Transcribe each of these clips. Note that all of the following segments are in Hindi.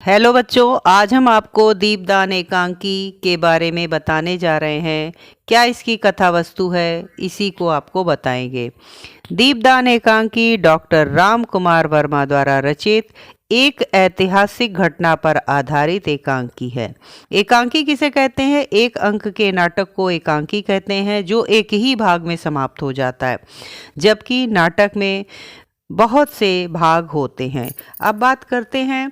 हेलो बच्चों, आज हम आपको दीपदान एकांकी के बारे में बताने जा रहे हैं। क्या इसकी कथा वस्तु है, इसी को आपको बताएंगे। दीपदान एकांकी डॉक्टर राम कुमार वर्मा द्वारा रचित एक ऐतिहासिक घटना पर आधारित एकांकी है। एकांकी किसे कहते हैं? एक अंक के नाटक को एकांकी कहते हैं, जो एक ही भाग में समाप्त हो जाता है, जबकि नाटक में बहुत से भाग होते हैं। अब बात करते हैं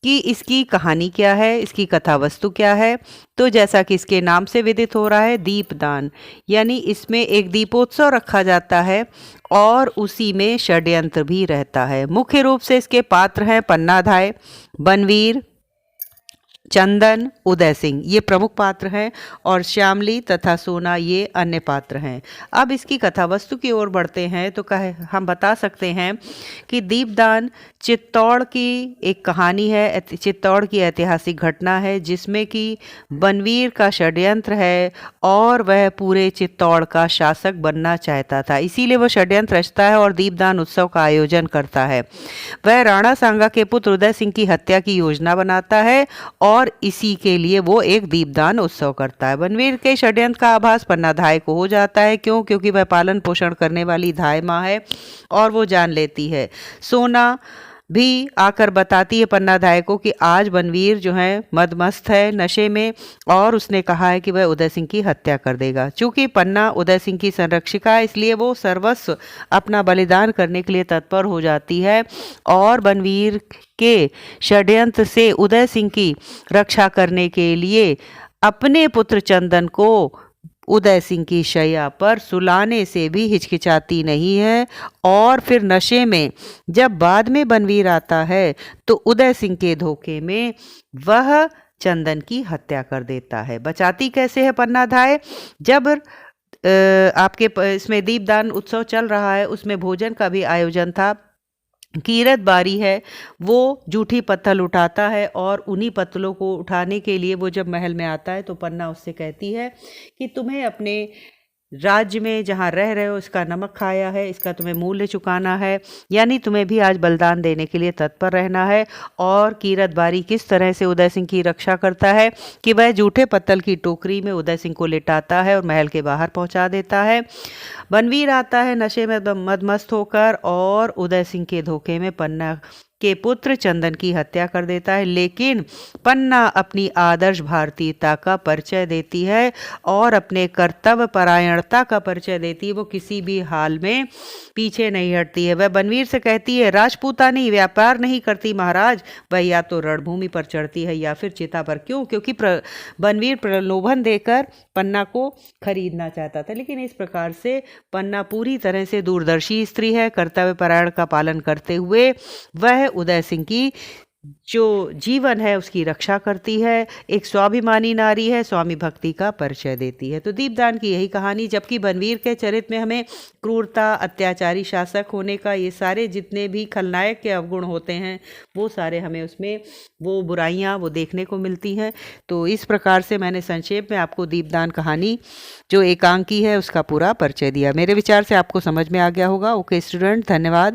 कि इसकी कहानी क्या है, इसकी कथा वस्तु क्या है। तो जैसा कि इसके नाम से विदित हो रहा है, दीपदान, यानी इसमें एक दीपोत्सव रखा जाता है और उसी में षड्यंत्र भी रहता है। मुख्य रूप से इसके पात्र हैं पन्नाधाय, बनवीर, चंदन, उदय सिंह, ये प्रमुख पात्र हैं, और श्यामली तथा सोना ये अन्य पात्र हैं। अब इसकी कथा वस्तु की ओर बढ़ते हैं तो हम बता सकते हैं कि दीपदान चित्तौड़ की एक कहानी है, चित्तौड़ की ऐतिहासिक घटना है, जिसमें कि बनवीर का षड्यंत्र है और वह पूरे चित्तौड़ का शासक बनना चाहता था। इसीलिए वह षड्यंत्र रचता है और दीपदान उत्सव का आयोजन करता है। वह राणा सांगा के पुत्र उदय सिंह की हत्या की योजना बनाता है और इसी के लिए वो एक दीपदान उत्सव करता है। बनवीर के षड्यंत्र का आभास पन्नाधाय को हो जाता है। क्योंकि वह पालन पोषण करने वाली धाय माँ है और वो जान लेती है। सोना भी आकर बताती है पन्नाधाय को कि आज बनवीर जो है मदमस्त है, नशे में, और उसने कहा है कि वह उदय सिंह की हत्या कर देगा। चूंकि पन्ना उदय सिंह की संरक्षिका है, इसलिए वो सर्वस्व अपना बलिदान करने के लिए तत्पर हो जाती है और बनवीर के षड्यंत्र से उदय सिंह की रक्षा करने के लिए अपने पुत्र चंदन को उदय सिंह की शैया पर सुलाने से भी हिचकिचाती नहीं है। और फिर नशे में जब बाद में बनवीर आता है तो उदय सिंह के धोखे में वह चंदन की हत्या कर देता है। बचाती कैसे है पन्नाधाय? जब आपके इसमें दीपदान उत्सव चल रहा है, उसमें भोजन का भी आयोजन था। कीरत बारी है, वो जूठी पत्थल उठाता है और उन्हीं पत्तलों को उठाने के लिए वो जब महल में आता है तो पन्ना उससे कहती है कि तुम्हें अपने राज्य में जहाँ रह रहे हो इसका नमक खाया है, इसका तुम्हें मूल्य चुकाना है, यानी तुम्हें भी आज बलिदान देने के लिए तत्पर रहना है। और कीरत बारी किस तरह से उदय सिंह की रक्षा करता है कि वह जूठे पत्तल की टोकरी में उदय सिंह को लिटाता है और महल के बाहर पहुंचा देता है। बनवीर आता है नशे में मदमस्त होकर और उदय सिंह के धोखे में पन्ना के पुत्र चंदन की हत्या कर देता है। लेकिन पन्ना अपनी आदर्श भारतीयता का परिचय देती है और अपने कर्तव्य परायणता का परिचय देती है। वो किसी भी हाल में पीछे नहीं हटती है। वह बनवीर से कहती है, राजपूतानी व्यापार नहीं करती महाराज, वह या तो रणभूमि पर चढ़ती है या फिर चिता पर। क्यों? क्योंकि बनवीर प्रलोभन देकर पन्ना को खरीदना चाहता था। लेकिन इस प्रकार से पन्ना पूरी तरह से दूरदर्शी स्त्री है। कर्तव्य परायण का पालन करते हुए वह उदय सिंह की जो जीवन है उसकी रक्षा करती है। एक स्वाभिमानी नारी है, स्वामी भक्ति का परिचय देती है। तो दीपदान की यही कहानी। जबकि बनवीर के चरित्र में हमें क्रूरता, अत्याचारी शासक होने का, ये सारे जितने भी खलनायक के अवगुण होते हैं वो सारे हमें उसमें वो बुराइयां वो देखने को मिलती हैं। तो इस प्रकार से मैंने संक्षेप में आपको दीपदान कहानी जो एकांकी है उसका पूरा परिचय दिया। मेरे विचार से आपको समझ में आ गया होगा। ओके स्टूडेंट, धन्यवाद।